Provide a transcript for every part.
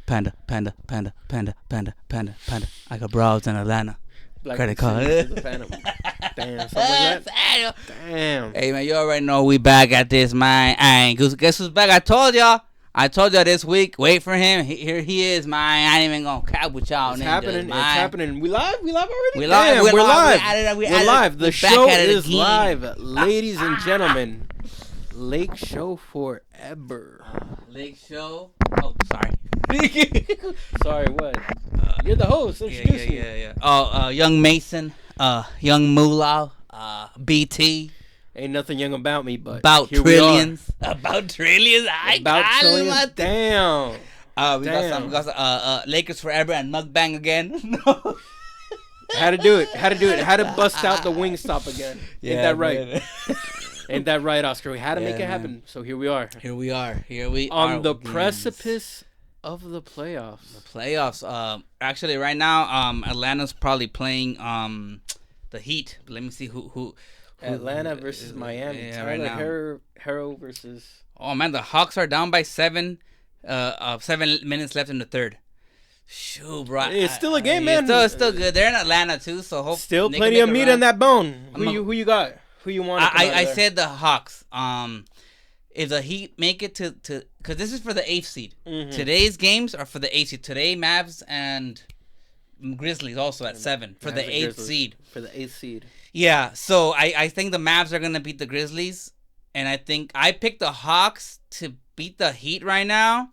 panda. I got bras in Atlanta. Black Credit card. the Phantom. Damn, something like that. Damn. Hey man, you already know we back at this, man. Guess who's back? I told y'all this week. Wait for him. Here he is, man. I ain't even gonna cap with y'all. It's happening. Man. It's happening. We live already. We're live. We're live. We're live. The show is live, again. ladies and gentlemen. Lake Show forever. Lake Show. Oh, sorry. Sorry, what? You're the host. Introduce me. Yeah. Oh, Young Mason. Young Moolah. BT. Ain't nothing young about me, but about here trillions. We are. About trillions. About trillions. Damn. We got some Lakers forever and mukbang again. Had to do it. Had to bust out the Wingstop again. Yeah, ain't that right? Man. Ain't that right, Oscar? We had to make it happen. So here we are. Here we are. On the precipice of the playoffs. Actually, right now, Atlanta's probably playing the Heat. Let me see who Atlanta versus Miami. Yeah, Tyler right now. Hero versus. Oh man, the Hawks are down by 7. 7 minutes left in the third. Shoot, bro. It's still a game, man. It's still good. They're in Atlanta too, so hopefully still plenty of meat on that bone. Who you got? Who you want? I said the Hawks. If the Heat make it to because this is for the 8th seed. Mm-hmm. Today's games are for the 8th seed. Today, Mavs and Grizzlies also at 7 for the 8th seed. For the 8th seed. Yeah, so I think the Mavs are gonna beat the Grizzlies, and I think I picked the Hawks to beat the Heat right now,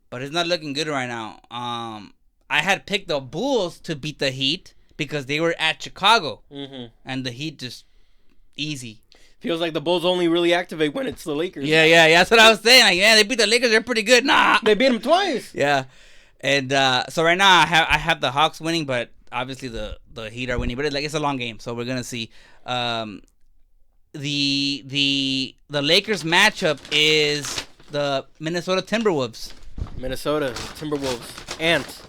but it's not looking good right now. I had picked the Bulls to beat the Heat because they were at Chicago, and the Heat just easy. Feels like the Bulls only really activate when it's the Lakers. Yeah. That's what I was saying. Like, yeah, they beat the Lakers. They're pretty good. Nah, they beat them twice. Yeah, and so right now I have the Hawks winning, but obviously the Heat are winning. But it's a long game, so we're gonna see. The Lakers matchup is the Minnesota Timberwolves. Ants.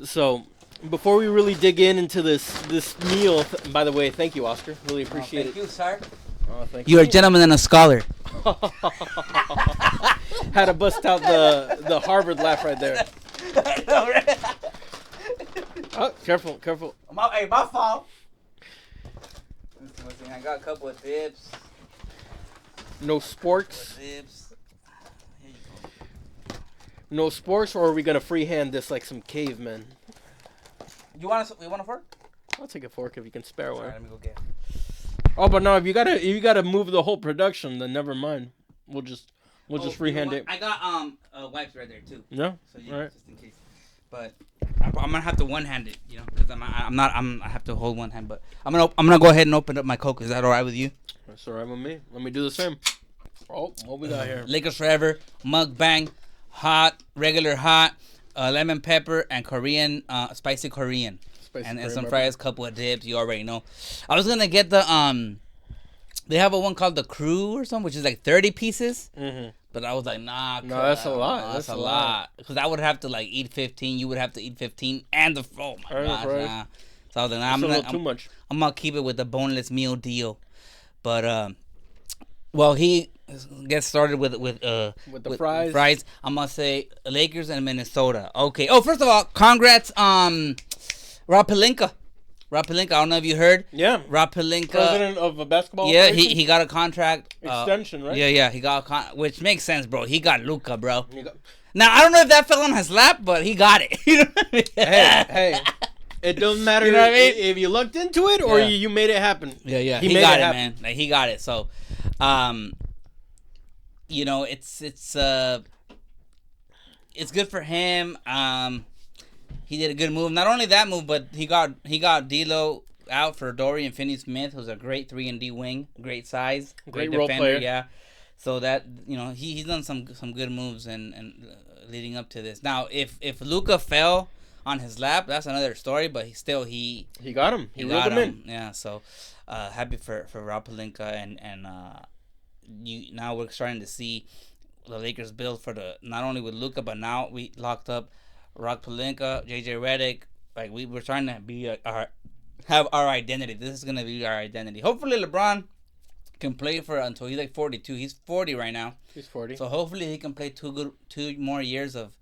So, before we really dig into this meal, by the way, thank you, Oscar. Really appreciate it. Thank you, sir. Thank You're a gentleman and a scholar. Had to bust out the Harvard laugh right there. Oh, careful. Hey, my fault. I got a couple of dips. No sports. No sports, or are we gonna freehand this like some cavemen? You want a fork? I'll take a fork if you can spare one. Alright, let me go get it. Oh, but no, if you gotta move the whole production, then never mind. We'll just freehand it. I got wipes right there too. Yeah. So all right. Just in case. But I'm gonna have to one-hand it, because I have to hold one hand. But I'm gonna go ahead and open up my Coke. Is that all right with you? That's all right with me. Let me do the same. Oh, what we got here? Lakers forever, mukbang, hot, regular hot, lemon pepper, and Korean, spicy Korean, and some fries, couple of dips. You already know. I was gonna get the they have one called the Crew or something, which is like 30 pieces. Mm-hmm. But I was like, nah. No, that's a lot. That's a lot. Because I would have to eat 15. You would have to eat 15, and oh my gosh, nah. So I was like, nah, I'm too much. I'm gonna keep it with the boneless meal deal. But well, he gets started with the fries. Fries. I'm gonna say Lakers and Minnesota. Okay. Oh, first of all, congrats, Rob Pelinka. I don't know if you heard. Yeah. Rob Pelinka, president of a basketball. Yeah, he got a contract extension, right? Yeah, he got which makes sense, bro. He got Luka, bro. Now I don't know if that fell on his lap, but he got it. You know what I mean? Hey, it doesn't matter if you looked into it or you made it happen. Yeah, he got it, man. Like he got it. So, it's good for him. He did a good move. Not only that move, but he got D'Lo out for Dorian Finney-Smith, who's a great 3-and-D wing, great size, great role player. Yeah, so that he's done some good moves and leading up to this. Now, if Luka fell on his lap, that's another story. But he got him. He reeled him in. Yeah. So happy for Rob Pelinka and now we're starting to see the Lakers build for not only with Luka, but now we locked up Rob Pelinka, JJ Redick. Like we're trying to be have our identity. This is gonna be our identity. Hopefully LeBron can play for until he's like 42. He's 40 right now. He's 40. So hopefully he can play 2 more years of.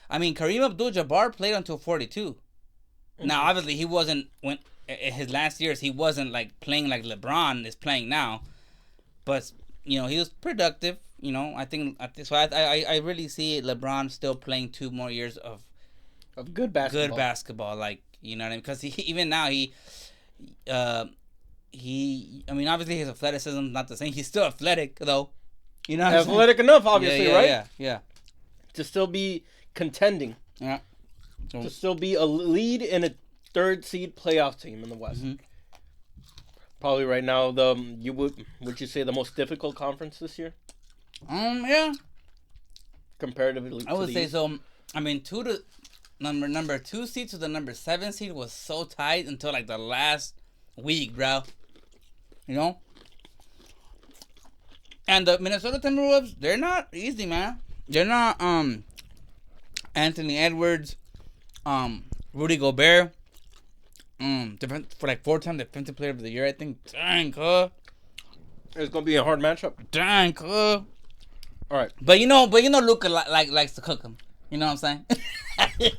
I mean, Kareem Abdul-Jabbar played until 42. Mm-hmm. Now, obviously, he wasn't when in his last years. He wasn't like playing like LeBron is playing now, but he was productive. I think so. I really see LeBron still playing 2 more years of good basketball. Good basketball, like what I mean. Because even now I mean, obviously his athleticism is not the same. He's still athletic though. Athletic enough, obviously, right? Yeah. To still be contending. Yeah. To still be a lead in a 3rd seed playoff team in the West. Mm-hmm. Probably right now would you say the most difficult conference this year? Yeah. Comparatively, I would say so. I mean, number 2 seed to the number 7 seed was so tight until like the last week, bro. And the Minnesota Timberwolves, they're not easy, man. They're not Anthony Edwards, Rudy Gobert, for like 4-time defensive player of the year, I think. Dang, huh? It's gonna be a hard matchup. Dang, huh? All right, but Luka likes to cook him. You know what I'm saying?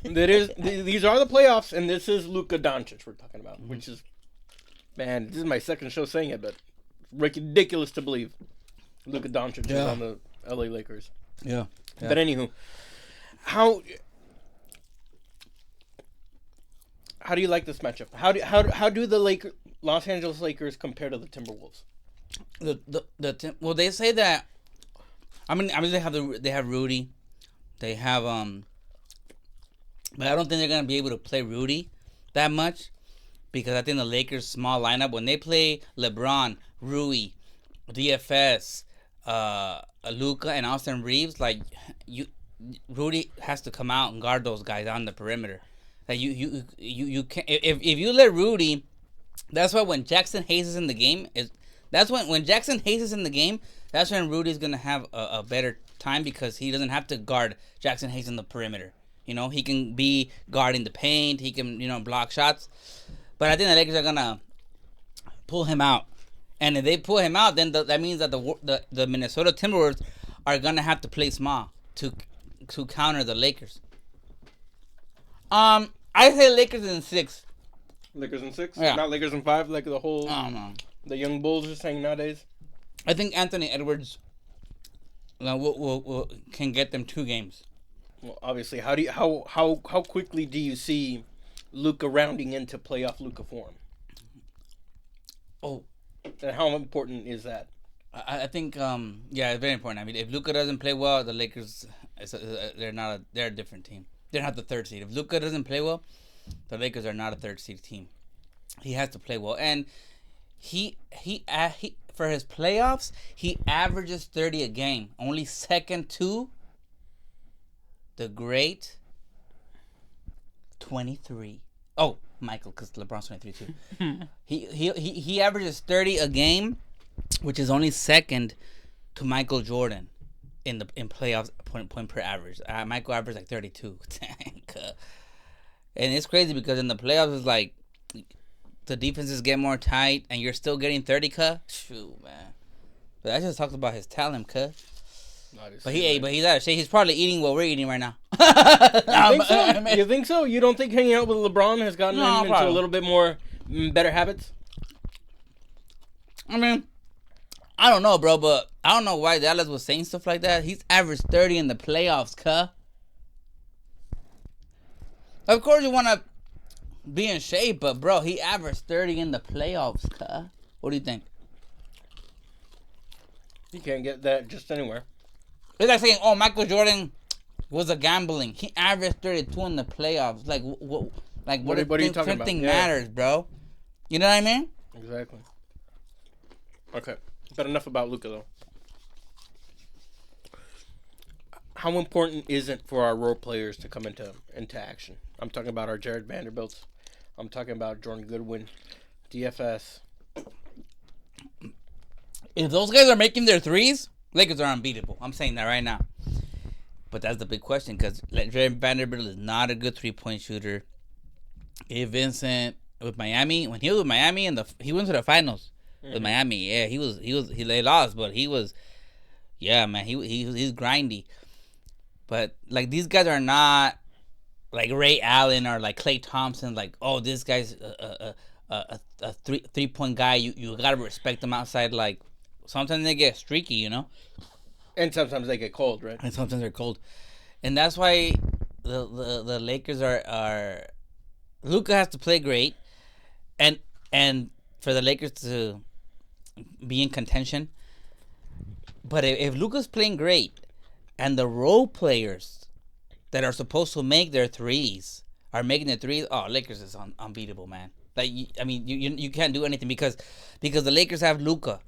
These are the playoffs, and this is Luka Doncic we're talking about, which is, man, this is my second show saying it, but ridiculous to believe Luka Doncic is on the LA Lakers. Yeah. But anywho, how do you like this matchup? How do the Los Angeles Lakers compare to the Timberwolves? Well, they say that. I mean they have Rudy, they have but I don't think they're gonna be able to play Rudy that much because I think the Lakers' small lineup when they play LeBron, Rui, DFS, Luka, and Austin Reeves, like Rudy has to come out and guard those guys on the perimeter. Like you can't if you let Rudy. That's why when Jackson Hayes is in the game when Jackson Hayes is in the game, that's when Rudy's gonna have a better time because he doesn't have to guard Jackson Hayes in the perimeter. He can be guarding the paint. He can block shots. But I think the Lakers are gonna pull him out, and if they pull him out, then that means that the Minnesota Timberwolves are gonna have to play small to counter the Lakers. I say Lakers in 6. Lakers in 6? Yeah. Not Lakers in 5 like the whole... I don't know. The young Bulls are saying nowadays? I think Anthony Edwards can get them 2 games. Well, obviously, how quickly do you see Luka rounding into playoff Luka form? Oh. And how important is that? I think, it's very important. I mean, if Luka doesn't play well, the Lakers, they're a different team. They're not the 3rd seed. If Luka doesn't play well, the Lakers are not a 3rd seed team. He has to play well, and he for his playoffs, he averages 30 a game, only second to the great 23. Oh, Michael, because LeBron's 23 too. he averages 30 a game, which is only second to Michael Jordan in playoffs point per average. Michael averaged like 32. And it's crazy because in the playoffs, it's like the defenses get more tight, and you're still getting 30. Shoot, man. But that just talks about his talent, But he's out of shape. He's probably eating what we're eating right now. You think so? You think so? You don't think hanging out with LeBron has gotten him into a little bit more better habits? I mean, I don't know, bro, but I don't know why Dallas was saying stuff like that. He's averaged 30 in the playoffs, Of course you want to be in shape, but, bro, he averaged 30 in the playoffs, What do you think? You can't get that just anywhere. It's like saying, Michael Jordan was a gambling. He averaged 32 in the playoffs. Like, what are you talking about? Matters, bro. You know what I mean? Exactly. Okay. But enough about Luka, though. How important is it for our role players to come into action? I'm talking about our Jared Vanderbilts. I'm talking about Jordan Goodwin, DFS. If those guys are making their threes, Lakers are unbeatable. I'm saying that right now. But that's the big question because Jared Vanderbilt is not a good 3-point shooter. Gabe Vincent with Miami, when he was with Miami, he went to the finals with Miami. Yeah, they lost, but he was, yeah, man, he's grindy. But like these guys are not like Ray Allen or like Klay Thompson. Like, oh, this guy's a 3-point guy. You gotta respect them outside. Like sometimes they get streaky, you know. And sometimes they get cold, right? And sometimes they're cold, and that's why the Lakers are Luka has to play great, and for the Lakers to be in contention. But if Luka's playing great, and the role players that are supposed to make their threes are making the threes, oh, Lakers is unbeatable, man. Like, you can't do anything because the Lakers have Luka,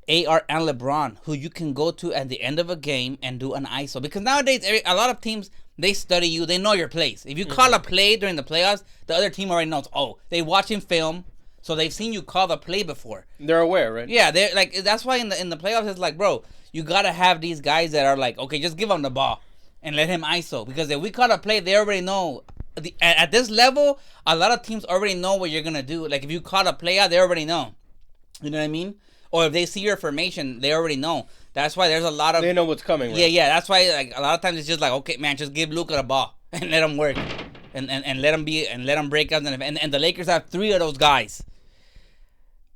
AR, and LeBron, who you can go to at the end of a game and do an ISO. Because nowadays, a lot of teams, they study you. They know your plays. If you call a play during the playoffs, the other team already knows. Oh, they watching film, so they've seen you call the play before. They're aware, right? Yeah, they're like, that's why in the playoffs it's like, bro, you gotta have these guys that are like, okay, just give him the ball and let him ISO. Because if we call a play, they already know. At this level, a lot of teams already know what you're gonna do. Like if you call a play out, they already know. You know what I mean? Or if they see your formation, they already know. That's why there's a lot of... They know what's coming, right? Yeah. That's why like a lot of times it's just like, okay, man, just give Luka the ball and let him work, and let him break out. And the Lakers have 3 of those guys.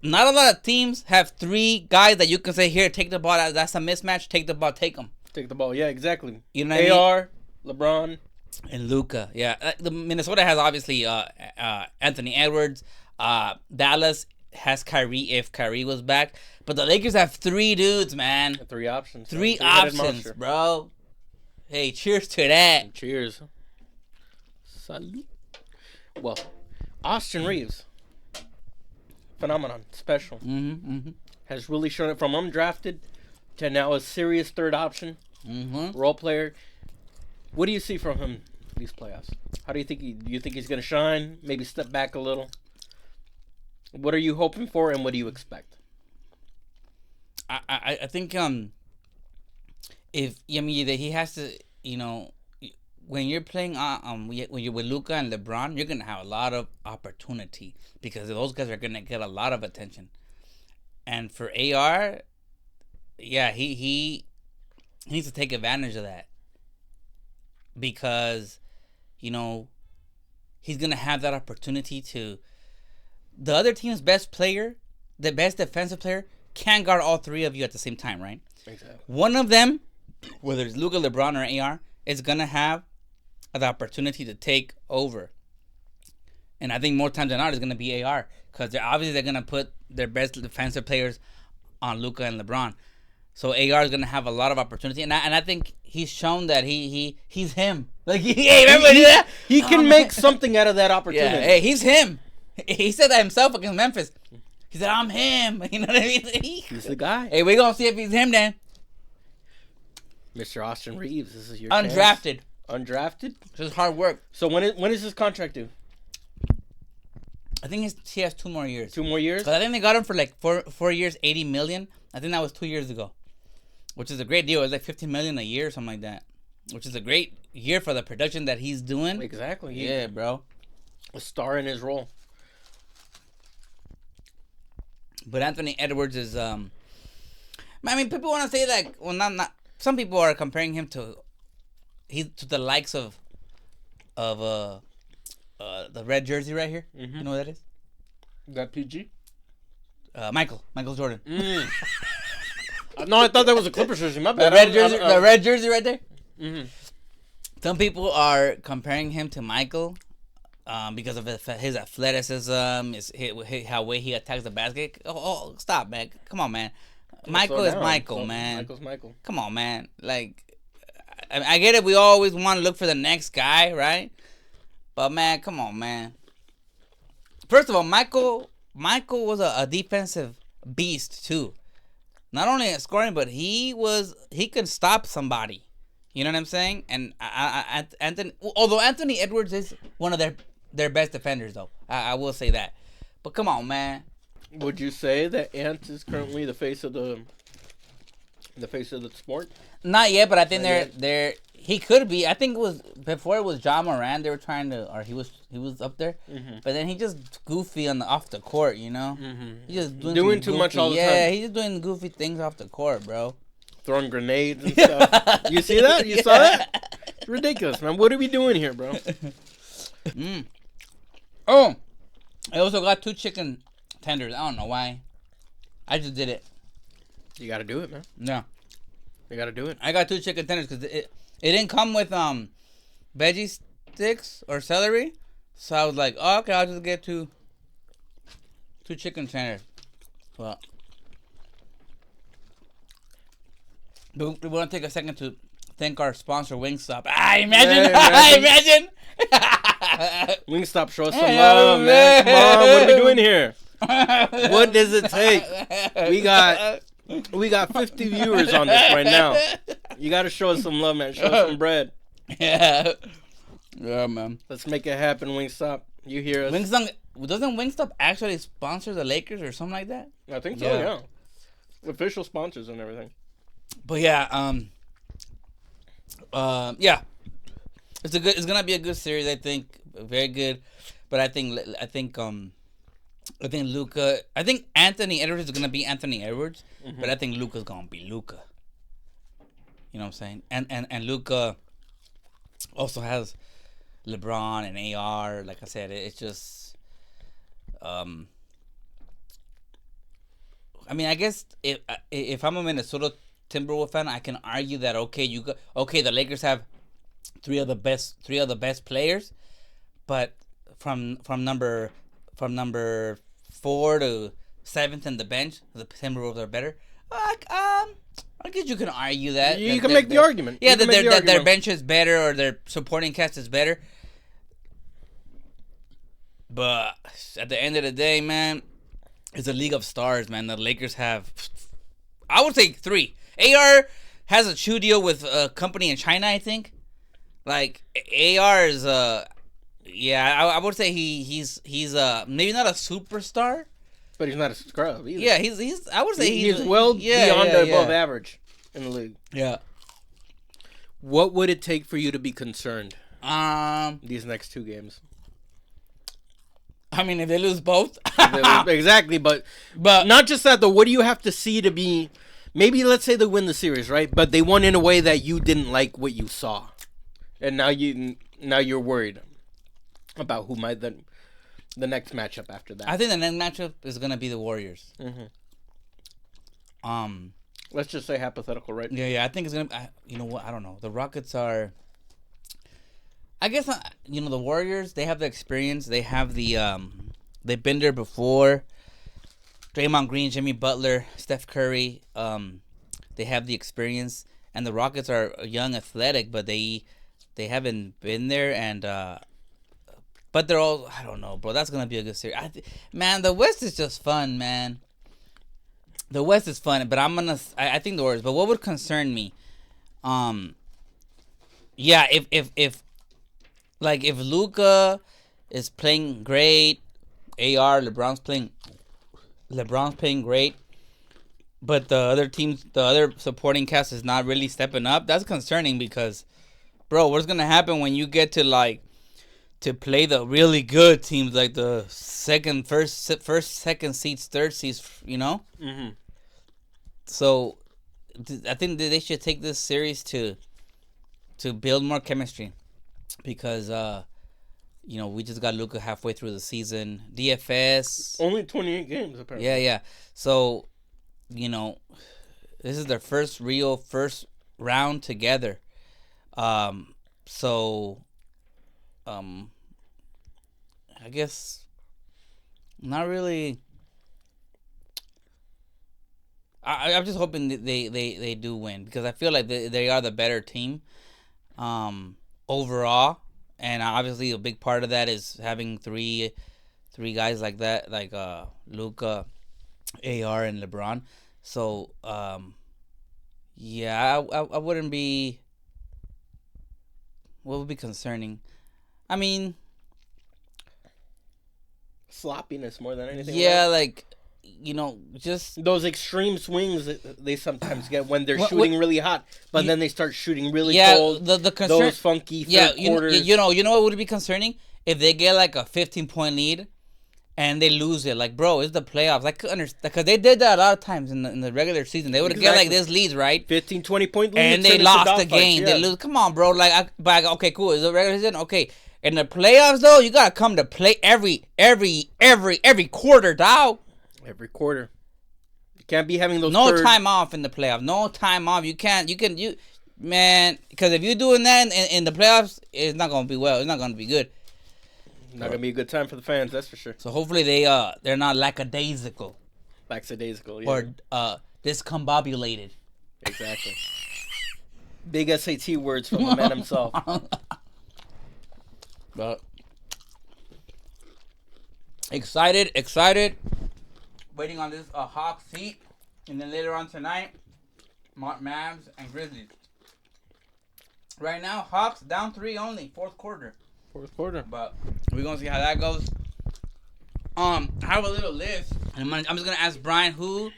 Not a lot of teams have 3 guys that you can say, here, take the ball. That's a mismatch. Take the ball. Take them. Take the ball. Yeah, exactly. You know what AR, LeBron, and Luka. Yeah, the Minnesota has obviously Anthony Edwards. Dallas has Kyrie if Kyrie was back, but the Lakers have 3 dudes, man. 3 options. 3 options, bro. Hey, cheers to that. Cheers. Salute. Well, Austin Reeves, phenomenon, special, has really shown it from undrafted to now a serious third option, role player. What do you see from him these playoffs? How do you think do you think he's going to shine? Maybe step back a little. What are you hoping for, and what do you expect? I think if he has to, when you're playing when you're with Luka and LeBron, you're gonna have a lot of opportunity because those guys are gonna get a lot of attention. And for AR, yeah, he needs to take advantage of that because he's gonna have that opportunity to. The other team's best player, the best defensive player, can't guard all 3 of you at the same time, right? Exactly. One of them, whether it's Luka, LeBron, or AR, is going to have the opportunity to take over. And I think more times than not, it's going to be AR. Because they're going to put their best defensive players on Luka and LeBron. So AR is going to have a lot of opportunity. And I think he's shown that he's him. Like, hey, remember that? He can make something out of that opportunity. Yeah, hey, he's him. He said that himself against Memphis. He said, I'm him. You know what I mean? He's the guy. Hey, we're going to see if he's him then. Mr. Austin Reeves, this is your Undrafted. Chance. Undrafted? This is hard work. So when is his contract due? I think he has 2 more years. 2 more years? Because I think they got him for like 4 years, $80 million. I think that was 2 years ago. Which is a great deal. It was like $15 million a year or something like that. Which is a great year for the production that he's doing. Exactly. Yeah, bro. A star in his role. But Anthony Edwards is, I mean, people want to say like, well, not. Some people are comparing him to the likes of the red jersey right here. Mm-hmm. You know what that is? That PG? Michael Jordan. No, I thought that was a Clippers jersey. My bad. The red jersey right there. Mm-hmm. Some people are comparing him to Michael. Because of his athleticism, how way he attacks the basket. Oh, stop, man! Come on, man. Michael is Michael, man. Michael's Michael. Come on, man. Like, I get it. We always want to look for the next guy, right? But man, come on, man. First of all, Michael was a defensive beast too. Not only at scoring, but he could stop somebody. You know what I'm saying? And Anthony Edwards is one of their best defenders, though. I will say that. But come on, man. Would you say that Ant is currently the face of the sport? Not yet, but I think He could be. I think it was before it was John Moran. They were trying to, or he was up there, but then he just goofy off the court. You know, he just doing too much all the time. Yeah, he's just doing goofy things off the court, bro. Throwing grenades and stuff. You see that? You saw that? It's ridiculous, man. What are we doing here, bro? Oh, I also got 2 chicken tenders. I don't know why. I just did it. You got to do it, man. Yeah. You got to do it. I got 2 chicken tenders because it didn't come with veggie sticks or celery. So I was like, oh, okay, I'll just get 2 chicken tenders. Well, we want to take a second to thank our sponsor, Wingstop. Imagine. Imagine. Wingstop, show us some love, man. Come on, what are we doing here? What does it take? We got 50 viewers on this right now. You got to show us some love, man. Show us some bread. Yeah, man. Let's make it happen, Wingstop. You hear us? Doesn't Wingstop actually sponsor the Lakers or something like that? I think so. Yeah. Official sponsors and everything. But yeah, yeah. It's gonna be a good series. I think very good. But I think Luka. I think Anthony Edwards is gonna be Anthony Edwards, but I think Luka's gonna be Luka. You know what I'm saying? And Luka also has LeBron and AR. Like I said, it's just. I mean, I guess if I'm a Minnesota Timberwolves fan, I can argue that the Lakers have three of the best players, but from number 4 to 7th in the bench, the Timberwolves are better. I guess you can argue that. You can make the argument. Yeah, that their bench is better or their supporting cast is better. But at the end of the day, man, it's a league of stars, man. The Lakers have, I would say 3. AR has a shoe deal with a company in China, I think. Like AR is I would say he's maybe not a superstar, but he's not a scrub either. Yeah, he's I would say he's well beyond above average in the league. Yeah. What would it take for you to be concerned? These next 2 games. I mean, if they lose both, exactly. But not just that though. What do you have to see to be? Maybe let's say they win the series, right? But they won in a way that you didn't like what you saw, and now you're worried about who might the next matchup after that. I think the next matchup is gonna be the Warriors. Let's just say hypothetical, right? Yeah. I think it's gonna. You know what? I don't know. The Rockets are. I guess the Warriors. They have the experience. They have the. They've been there before. Draymond Green, Jimmy Butler, Steph Curry. They have the experience, and the Rockets are young, athletic, but they haven't been there, and but they're all. I don't know, bro. That's gonna be a good series. Man, the West is just fun, man. The West is fun, but I think the Warriors. But what would concern me? Yeah, if Luka is playing great, LeBron's playing great, but the other supporting cast is not really stepping up. That's concerning because, bro, what's gonna happen when you get to play the really good teams like the second seeds, third seeds, you know? Mm-hmm. So, I think that they should take this series to build more chemistry, because we just got Luka halfway through the season. DFS only 28 games apparently. Yeah. So, this is their first round together. I guess not really. I'm just hoping that they do win, because I feel like they are the better team overall, and obviously a big part of that is having three guys like that, like Luka, AR, and LeBron. So yeah, I wouldn't be. What would be concerning? I mean, sloppiness more than anything. Yeah, like just those extreme swings that they sometimes get when they're What- shooting really hot, but then they start shooting really yeah. cold. The concern, Those funky third quarters. you know what would be concerning if they get like a 15-point lead and they lose it. Like, bro, it's the playoffs. I could understand because they did that a lot of times in the regular season. They would get like this leads, right? 15, 20-point lead, And they lost the game. They lose. Come on, bro. But okay, cool. It's a regular season. Okay. In the playoffs, though, you gotta come to play every quarter, dog. Every quarter. You can't be having those. No time off in the playoffs. No time off. You can't. Man. Because if you're doing that in the playoffs, it's not gonna be well. It's not gonna be good. Not gonna be a good time for the fans. That's for sure. So hopefully they're not lackadaisical. Lackadaisical, yeah. Or discombobulated. Exactly. Big SAT words from the man himself. But excited. Waiting on this Hawks Heat, and then later on tonight, Mavs and Grizzlies. Right now, Hawks down 3 only, fourth quarter. But we're gonna see how that goes. I have a little list. I'm just gonna ask Brian who.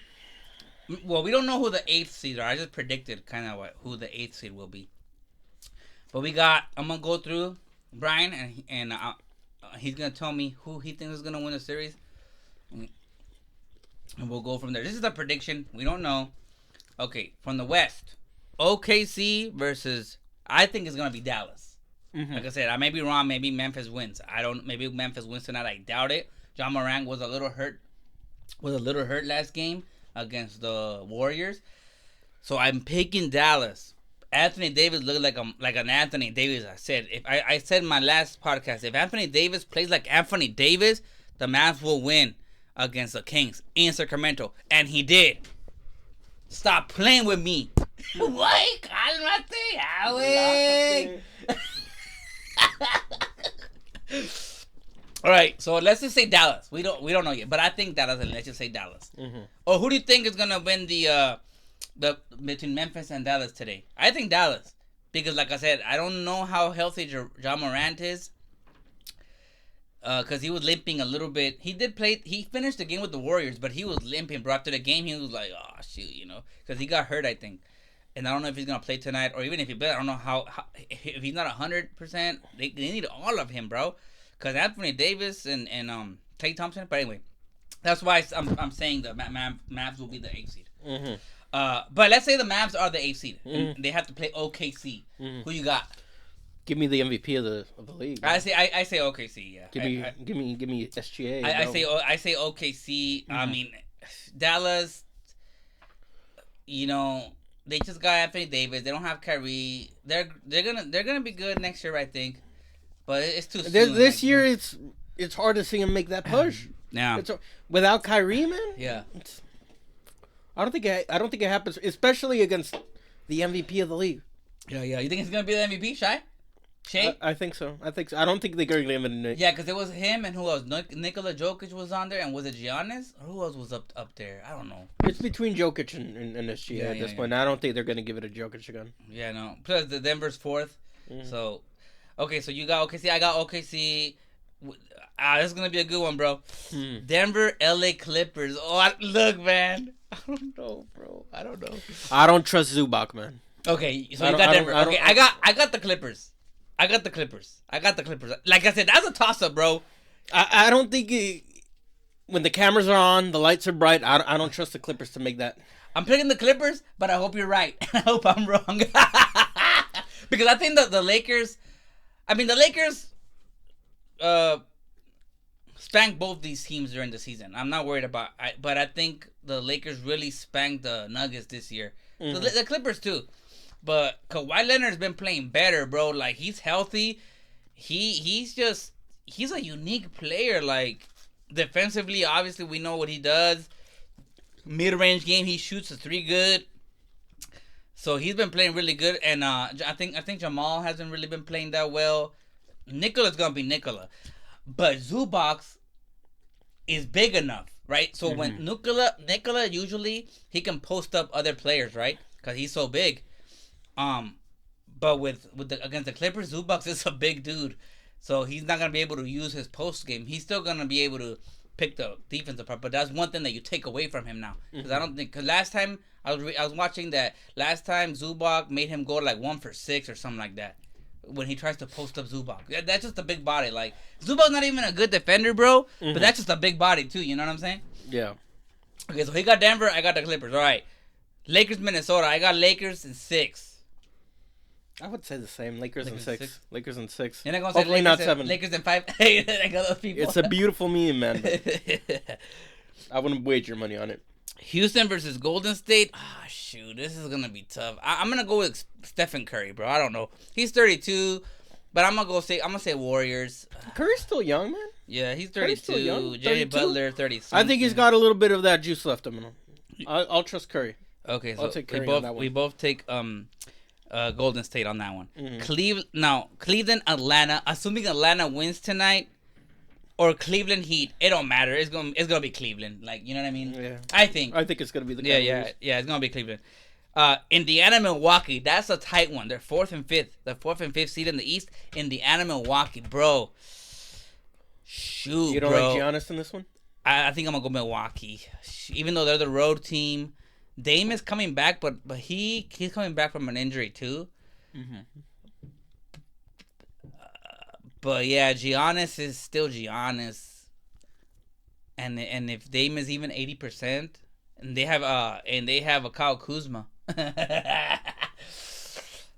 Well, we don't know who the 8th seed are. I just predicted kind of who the 8th seed will be. But I'm gonna go through Brian and he's gonna tell me who he thinks is gonna win the series, and we'll go from there. This is a prediction. We don't know. Okay, from the West, OKC versus I think it's gonna be Dallas. Mm-hmm. Like I said, I may be wrong. Maybe Memphis wins. Maybe Memphis wins tonight. I doubt it. John Moran was a little hurt last game against the Warriors. So I'm picking Dallas. Anthony Davis looked like an Anthony Davis. I said in my last podcast, if Anthony Davis plays like Anthony Davis, the Mavs will win against the Kings in Sacramento, and he did. Stop playing with me. What? Cálmate, All right, so let's just say Dallas. We don't know yet, but I think Dallas, and let's just say Dallas. Mm-hmm. Or who do you think is gonna win the between Memphis and Dallas today? I think Dallas, because like I said, I don't know how healthy John Morant is, because he was limping a little bit. He did play. He finished the game with the Warriors, but he was limping. But after the game, he was like, "Oh shoot," because he got hurt, I think. And I don't know if he's gonna play tonight, or even if he plays, I don't know how if he's not 100%. They need all of him, bro. Because Anthony Davis and Klay Thompson. But anyway, that's why I'm saying the Mavs will be the 8th seed. Mm-hmm. But let's say the Mavs are the 8th seed, and they have to play OKC. Mm-hmm. Who you got? Give me the MVP of the league. I say OKC. Yeah. Give me SGA. I say OKC. Mm-hmm. I mean, Dallas. They just got Anthony Davis. They don't have Kyrie. They're gonna be good next year, I think. But it's too soon. This year, it's hard to see him make that push. Yeah. Without Kyrie, man. Yeah. I don't think it happens, especially against the MVP of the league. Yeah. You think it's gonna be the MVP, Shay? I think so. I don't think they're going to give it. Yeah, because it was him and who else? Nikola Jokic was on there, and was it Giannis? Or who else was up there? I don't know. It's between Jokic and SGA at this point. I don't think they're going to give it a Jokic again. Yeah, no. Plus, the Denver's 4th. Mm-hmm. So, okay, so you got OKC. I got OKC. This is going to be a good one, bro. Denver, LA Clippers. Oh, look, man. I don't know, bro. I don't know. I don't trust Zubac, man. Okay, so you got Denver. Okay, I got the Clippers. I got the Clippers. Like I said, that's a toss-up, bro. I don't think when the cameras are on, the lights are bright, I don't trust the Clippers to make that. I'm picking the Clippers, but I hope you're right. I hope I'm wrong. Because I think that the Lakers spanked both these teams during the season. I'm not worried about but I think the Lakers really spanked the Nuggets this year. Mm-hmm. The Clippers too. But Kawhi Leonard's been playing better, bro. Like, he's healthy. He's a unique player. Like, defensively, obviously, we know what he does. Mid-range game, he shoots a 3 good. So he's been playing really good. And I think Jamal hasn't really been playing that well. Nikola's gonna be Nikola. But Zubac is big enough, right? So when Nikola usually he can post up other players, right? Because he's so big. But against the Clippers, Zubac is a big dude, so he's not gonna be able to use his post game. He's still gonna be able to pick the defense apart. But that's one thing that you take away from him now. Because I don't think, because last time I was watching that, last time Zubac made him go like 1 for 6 or something like that. When he tries to post up Zubac. That's just a big body. Like, Zubac's not even a good defender, bro. But that's just a big body, too. You know what I'm saying? Yeah. Okay, so he got Denver. I got the Clippers. All right. Lakers, Minnesota. I got Lakers in 6. I would say the same. Lakers in 6. Lakers in 6. You're not gonna say Hopefully Lakers not 7. Lakers in 5. Hey, I got those people. It's a beautiful meme, man. I wouldn't wager money on it. Houston versus Golden State. Ah, shoot, this is gonna be tough. I'm gonna go with Stephen Curry, bro. I don't know. He's 32, but I'm gonna say Warriors. Curry's still young, man. Yeah, he's Curry's 32. still young. Jimmy 32? Butler, 30. I think he's got a little bit of that juice left in him. I'll trust Curry. Okay, so I'll take Curry on that one. we both take Golden State on that one. Mm-hmm. Cleveland, Atlanta. Assuming Atlanta wins tonight, or Cleveland Heat, it don't matter. It's gonna be Cleveland. Like, you know what I mean? Yeah. I think it's gonna be the yeah. It's gonna be Cleveland. Indiana, Milwaukee. That's a tight one. They're 4th and 5th. The 4th and 5th seed in the East. Indiana, Milwaukee, bro. Shoot, You don't bro. like Giannis in this one? I think I'm gonna go Milwaukee, even though they're the road team. Dame is coming back, but he's coming back from an injury too. But yeah, Giannis is still Giannis, and if Dame is even 80%, and they have a Kyle Kuzma,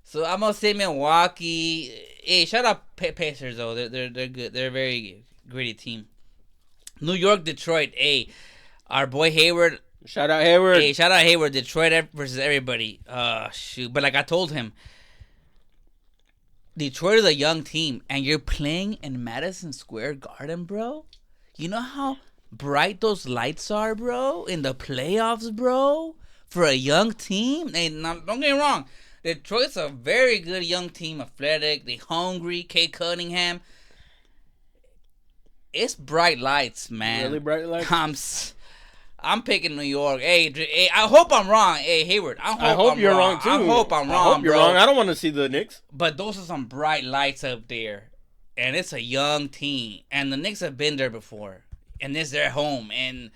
so I'm gonna say Milwaukee. Hey, shout out Pacers though. They're good. They're a very gritty team. New York, Detroit. Hey, our boy Hayward. Shout out Hayward. Hey, shout out Hayward. Detroit versus everybody. Shoot. But like I told him, Detroit is a young team, and you're playing in Madison Square Garden, bro. You know how bright those lights are, bro, in the playoffs, bro, for a young team. Hey, don't get me wrong. Detroit's a very good young team, athletic. They hungry. Cunningham. It's bright lights, man. Really bright lights? I'm picking New York. Hey, I hope I'm wrong. Hey, Hayward, I hope you're wrong too. I hope I'm wrong. I hope you're bro. wrong. I don't want to see the Knicks. But those are some bright lights up there, and it's a young team, and the Knicks have been there before, and it's their home, and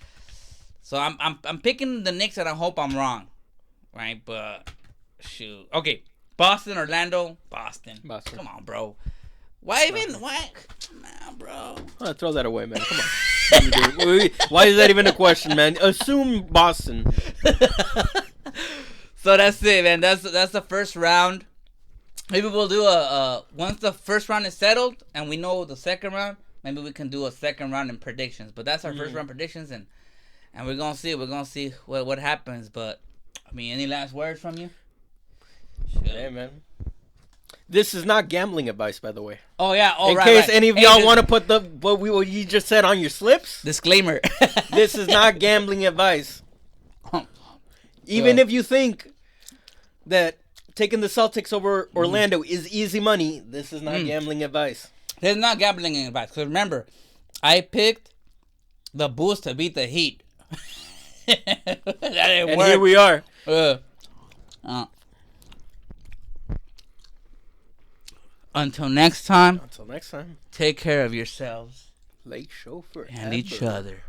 so I'm picking the Knicks, and I hope I'm wrong, right? But shoot, okay, Boston, Orlando, Boston. Come on, bro. Why even? Why? Nah, bro. Throw that away, man. Come on. Why is that even a question, man? Assume Boston. So that's it, man. That's the first round. Maybe we'll do once the first round is settled and we know the second round. Maybe we can do a second round in predictions. But that's our first round predictions, and we're gonna see. We're gonna see what happens. But I mean, any last words from you? Hey, man. This is not gambling advice, by the way. Oh yeah. Oh, in right, case right. any of y'all want to put what you just said on your slips. Disclaimer. This is not gambling advice. Even if you think that taking the Celtics over Orlando is easy money, this is not gambling advice. This is not gambling advice. Because remember, I picked the Bulls to beat the Heat. That didn't And work. here we are. Until next time, take care of yourselves. Late show forever. And each other.